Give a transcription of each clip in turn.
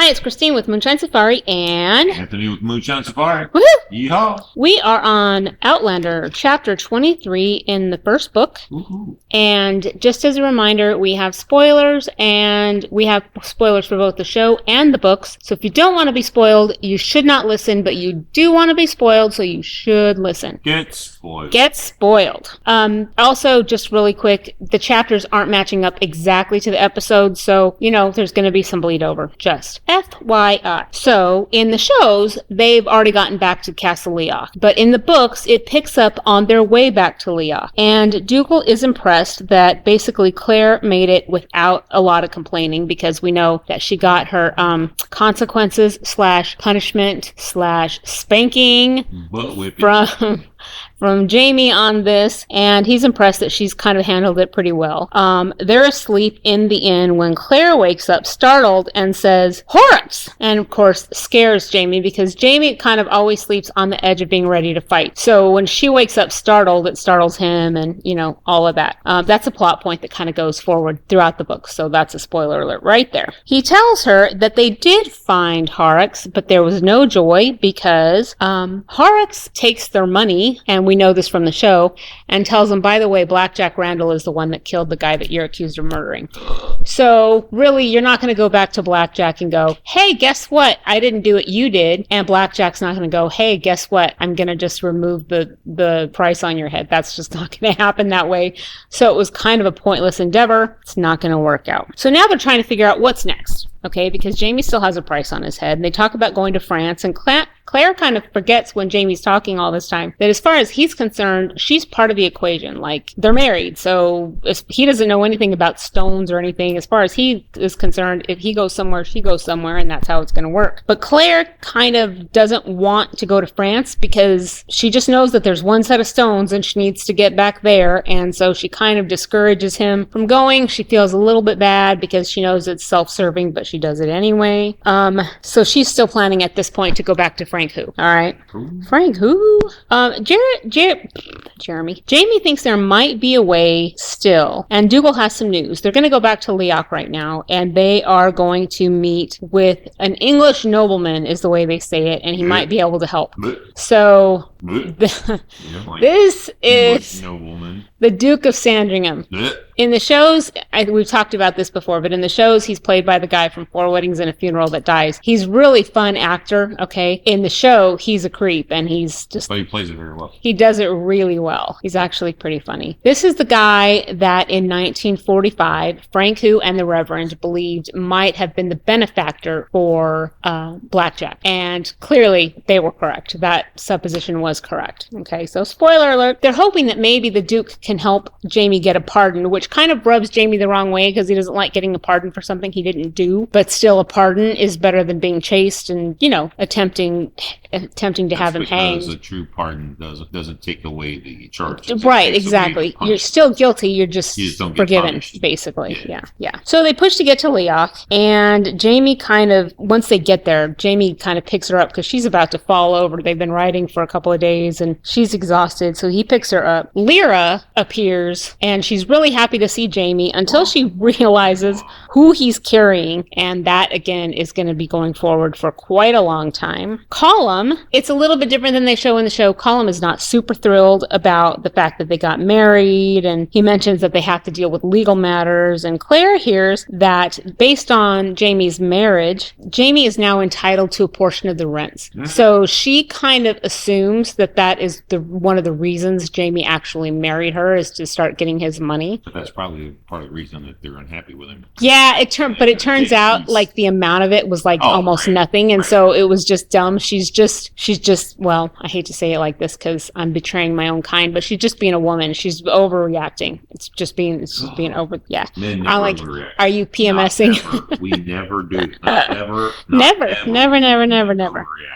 Hi, it's Christine with Moonshine Safari and... Anthony with Moonshine Safari. Woohoo! Yeehaw! We are on Outlander Chapter 23 in the first book. Woohoo. And just as a reminder, we have spoilers, and we have spoilers for both the show and the books. So if you don't want to be spoiled, you should not listen, but you do want to be spoiled, so you should listen. Get spoiled. Get spoiled. Also, just really quick, the chapters aren't matching up exactly to the episodes, so, there's going to be some bleed over. Just FYI. So, in the shows, they've already gotten back to Castle Leoch. But in the books, it picks up on their way back to Leoch. And Dougal is impressed that basically Claire made it without a lot of complaining, because we know that she got her consequences / punishment / spanking from Jamie on this, and he's impressed that she's kind of handled it pretty well. They're asleep in the inn when Claire wakes up startled and says, "Horrocks!" And of course scares Jamie, because Jamie kind of always sleeps on the edge of being ready to fight. So when she wakes up startled, it startles him, and all of that. That's a plot point that kind of goes forward throughout the book, so that's a spoiler alert right there. He tells her that they did find Horrocks, but there was no joy, because Horrocks takes their money, and we know this from the show, and tells them, by the way, Blackjack Randall is the one that killed the guy that you're accused of murdering. So really, you're not going to go back to Blackjack and go, "Hey, guess what? I didn't do it, you did." And Blackjack's not going to go, "Hey, guess what? I'm going to just remove the price on your head." That's just not going to happen that way. So it was kind of a pointless endeavor. It's not going to work out. So now they're trying to figure out what's next. Okay, because Jamie still has a price on his head, and they talk about going to France, and Claire kind of forgets when Jamie's talking all this time that as far as he's concerned, she's part of the equation. Like, they're married, so he doesn't know anything about stones or anything. As far as he is concerned, if he goes somewhere, she goes somewhere, and that's how it's going to work. But Claire kind of doesn't want to go to France, because she just knows that there's one set of stones, and she needs to get back there, and so she kind of discourages him from going. She feels a little bit bad, because she knows it's self-serving, but she does it anyway. So she's still planning at this point to go back to Frank Who. All right. Frank Who? Jeremy. Jamie thinks there might be a way still, and Dougal has some news. They're going to go back to Leoch right now, and they are going to meet with an English nobleman, is the way they say it, and he might be able to help. So this is the Duke of Sandringham. In the shows, we've talked about this before, but in the shows, he's played by the guy from 4 Weddings and a Funeral That Dies. He's really fun actor, okay? In the show, he's a creep, and he's just... But he plays it very well. He does it really well. He's actually pretty funny. This is the guy that in 1945, Frank Who and the Reverend believed might have been the benefactor for Blackjack. And clearly, they were correct. That supposition was correct. Okay, so spoiler alert. They're hoping that maybe the Duke can help Jamie get a pardon, which kind of rubs Jamie the wrong way, because he doesn't like getting a pardon for something he didn't do. But still, a pardon is better than being chased and, attempting to have him hanged. Because a true pardon doesn't take away the charge. Right, exactly. You're still guilty. You're just forgiven, basically. Yeah. So they push to get to Leoch, and Jamie once they get there, Jamie kind of picks her up, because she's about to fall over. They've been riding for a couple of days, and she's exhausted, so he picks her up. Lyra appears, and she's really happy to see Jamie until she realizes who he's carrying, and that, again, is going to be going forward for quite a long time. Colum, it's a little bit different than they show in the show. Colum is not super thrilled about the fact that they got married, and he mentions that they have to deal with legal matters, and Claire hears that based on Jamie's marriage, Jamie is now entitled to a portion of the rents. So she kind of assumes that is one of the reasons Jamie actually married her, is to start getting his money. But that's probably part of the reason that they're unhappy with him. Yeah, it turns out like the amount of it was almost nothing, and so it was just dumb. She's just well, I hate to say it like this because I'm betraying my own kind, but she's just being a woman. She's overreacting. It's just being over. Yeah, I'm like, overreact. Are you PMSing? We never do. Never.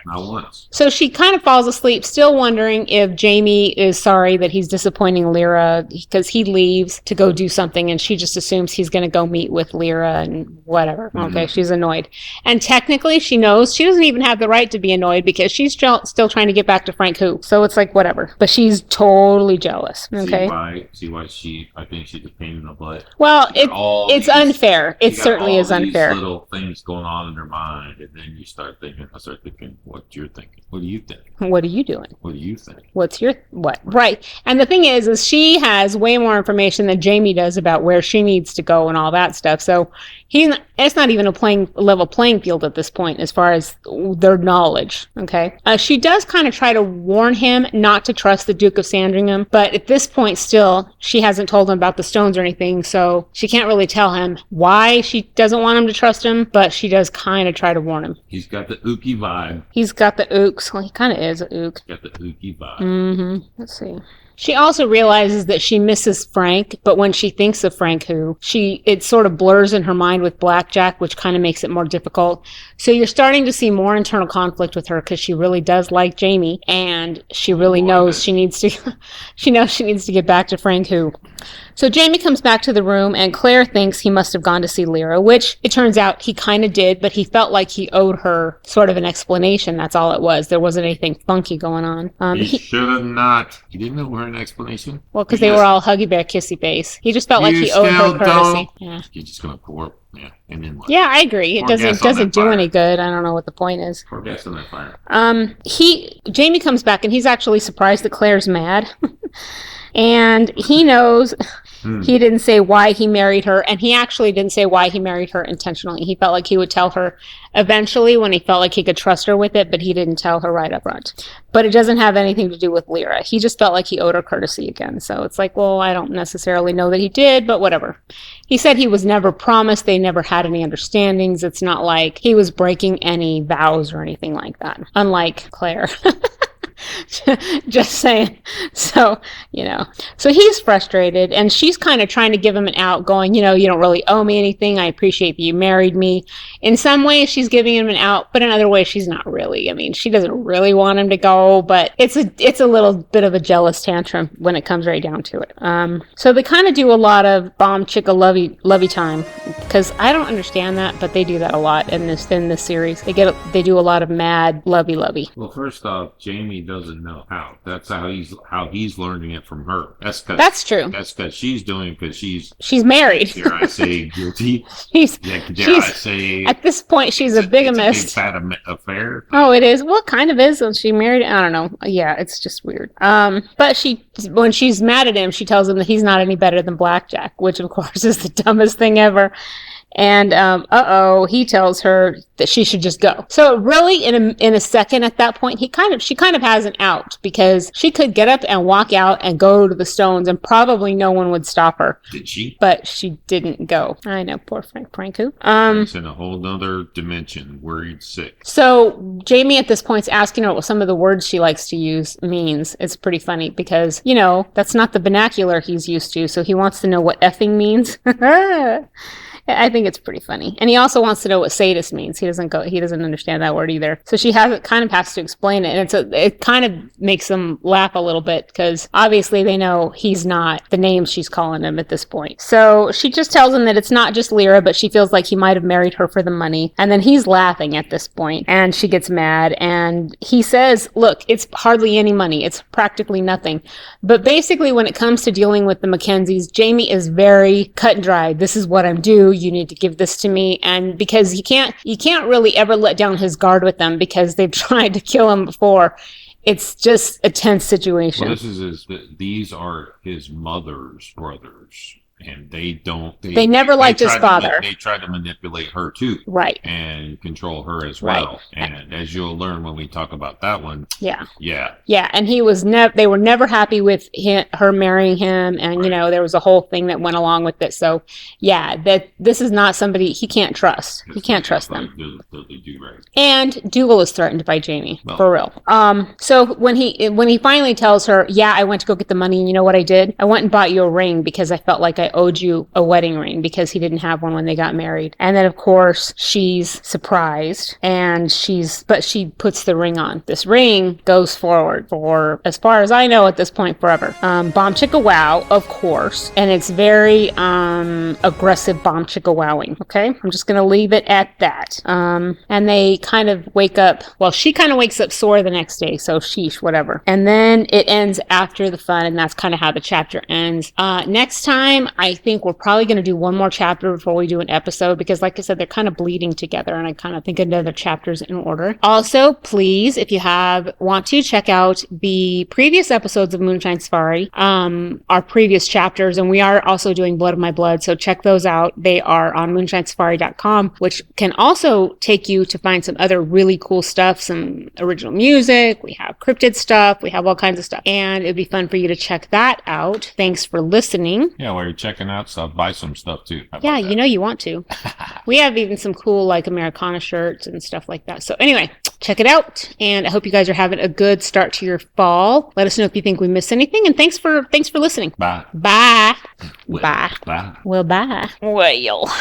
Not once. So she kind of falls asleep, still wondering if Jamie is sorry that he's disappointing Lyra, because he leaves to go do something, and she just assumes he's going to go meet with Lyra and whatever. Okay, she's annoyed. And technically, she knows she doesn't even have the right to be annoyed, because she's still trying to get back to Frank Who. So it's like, whatever. But she's totally jealous. Okay. See why I think she's a pain in the butt. Well, it's unfair. It certainly is unfair. Little things going on in her mind. then I start thinking, what you're thinking. What do you think? What are you doing? What do you think? What's your what? Right. And the thing is she has way more information than Jamie does about where she needs to go and all that stuff. So it's not even a level playing field at this point as far as their knowledge. Okay. She does kind of try to warn him not to trust the Duke of Sandringham, but at this point still she hasn't told him about the stones or anything, so she can't really tell him why she doesn't want him to trust him, but she does kind of try to warn him. He's got the ooky vibe. He's got the ooks. Well, he kind of is a ook. Got the ooky vibe. Mm-hmm. Let's see. She also realizes that she misses Frank, but when she thinks of Frank, it sort of blurs in her mind with Blackjack, which kind of makes it more difficult. So you're starting to see more internal conflict with her because she really does like Jamie, and she really knows she needs to get back to Frank who. So Jamie comes back to the room, and Claire thinks he must have gone to see Lyra, which it turns out he kind of did, but he felt like he owed her sort of an explanation. That's all it was. There wasn't anything funky going on. He should have not. He didn't owe her an explanation. Well, because they were all huggy bear, kissy face. He just felt like he owed her courtesy. Yeah. You're just gonna pour. Yeah, and then what? Yeah, I agree. It doesn't do any good. I don't know what the point is. Pour gas on that fire. Jamie comes back, and he's actually surprised that Claire's mad. And he knows he didn't say why he married her, and he actually didn't say why he married her intentionally. He felt like he would tell her eventually when he felt like he could trust her with it, but he didn't tell her right up front. But it doesn't have anything to do with Lyra. He just felt like he owed her courtesy again. So it's like, well, I don't necessarily know that he did, but whatever. He said he was never promised. They never had any understandings. It's not like he was breaking any vows or anything like that, unlike Claire. Just saying. So, so he's frustrated, and she's kind of trying to give him an out, going, you don't really owe me anything. I appreciate that you married me. In some ways, she's giving him an out, but in other ways, she's not really. I mean, she doesn't really want him to go, but it's a little bit of a jealous tantrum when it comes right down to it. So they kind of do a lot of bomb chicka lovey time, because I don't understand that, but they do that a lot in this series. They do a lot of mad lovey. Well, first off, Jamie doesn't know how. That's how he's learning it from her. That's true. That's because she's doing because she's married. Dare I say guilty? At this point she's a bigamist. It's a big fat affair. Oh, it is. Well, it kind of is. When she married, I don't know. Yeah, it's just weird. But when she's mad at him, she tells him that he's not any better than Blackjack, which of course is the dumbest thing ever. And he tells her that she should just go. So really, in a second at that point, she kind of has an out, because she could get up and walk out and go to the stones, and probably no one would stop her. Did she? But she didn't go. I know, poor Frank who. Frank's in a whole nother dimension, worried sick. So Jamie at this point is asking her what some of the words she likes to use means. It's pretty funny because that's not the vernacular he's used to. So he wants to know what effing means. I think it's pretty funny. And he also wants to know what sadist means. He doesn't understand that word either. So she kind of has to explain it. And it kind of makes them laugh a little bit, because obviously they know he's not the name she's calling him at this point. So she just tells him that it's not just Lyra, but she feels like he might have married her for the money. And then he's laughing at this point, and she gets mad. And he says, look, it's hardly any money. It's practically nothing. But basically, when it comes to dealing with the Mackenzies, Jamie is very cut and dry. This is what I'm due. You need to give this to me. And because he can't really ever let down his guard with them, because they've tried to kill him before. It's just a tense situation. Well, these are his mother's brothers. And they never liked his father. They tried to manipulate her too. Right. And control her as well. Right. And as you'll learn when we talk about that one. Yeah. Yeah. Yeah. And they were never happy with her marrying him. And, there was a whole thing that went along with it. So, yeah, this is not somebody he can't trust. He can't trust them. And Dougal is threatened by Jamie. Well, for real. So when he finally tells her, yeah, I went to go get the money, and you know what I did? I went and bought you a ring because I felt like I owed you a wedding ring, because he didn't have one when they got married. And then of course she's surprised, and she puts the ring on. This ring goes forward for, as far as I know at this point, forever. Bomb chicka wow, of course, and it's very aggressive bomb chicka wowing. Okay, I'm just gonna leave it at that. And they kind of wake up. Well, she kind of wakes up sore the next day, so sheesh, whatever. And then it ends after the fun, and that's kind of how the chapter ends. Next time, I think we're probably going to do one more chapter before we do an episode because, like I said, they're kind of bleeding together, and I kind of think another chapter's in order. Also, please, if you want to check out the previous episodes of Moonshine Safari, our previous chapters, and we are also doing Blood of My Blood, so check those out. They are on moonshinesafari.com, which can also take you to find some other really cool stuff, some original music. We have cryptid stuff. We have all kinds of stuff, and it'd be fun for you to check that out. Thanks for listening. Yeah, while you're checking out stuff, buy some stuff too. Yeah, you know you want to. We have even some cool like Americana shirts and stuff like that. So anyway, check it out, and I hope you guys are having a good start to your fall. Let us know if you think we missed anything, and thanks for listening. Bye. Bye. Well, Bye. bye. Well, bye. Well.